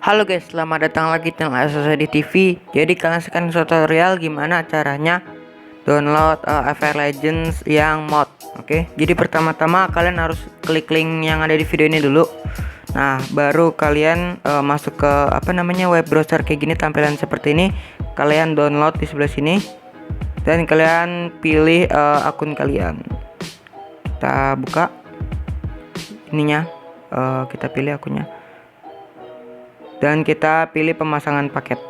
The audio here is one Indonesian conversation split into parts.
Halo guys, selamat datang lagi di Asosiasi TV. Jadi kalian sekarang tutorial gimana caranya download Apk Legends yang mod. Oke, jadi pertama-tama kalian harus klik link yang ada di video ini dulu. Nah, baru kalian masuk ke web browser kayak gini, tampilan seperti ini. Kalian download di sebelah sini dan kalian pilih akun kalian. Kita buka ininya, kita pilih akunnya. Dan kita pilih pemasangan paket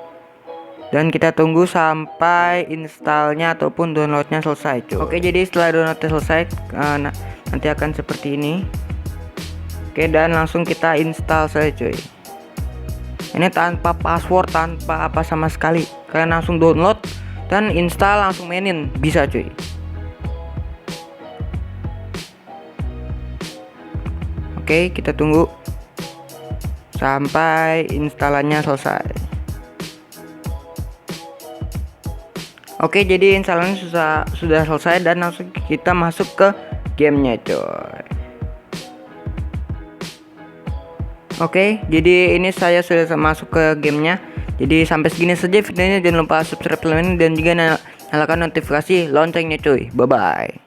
dan kita tunggu sampai installnya ataupun downloadnya selesai cuy. Oke, jadi setelah downloadnya selesai nanti akan seperti ini. Oke, dan langsung kita install saja cuy. Ini tanpa password, tanpa apa sama sekali. Kalian langsung download dan install, langsung mainin, bisa cuy. Oke, kita tunggu sampai instalannya selesai. Oke, jadi instalannya sudah selesai dan langsung kita masuk ke gamenya coy. Oke, jadi ini saya sudah masuk ke gamenya. Jadi sampai segini saja videonya, jangan lupa subscribe channel ini dan juga nyalakan notifikasi loncengnya cuy. Bye bye.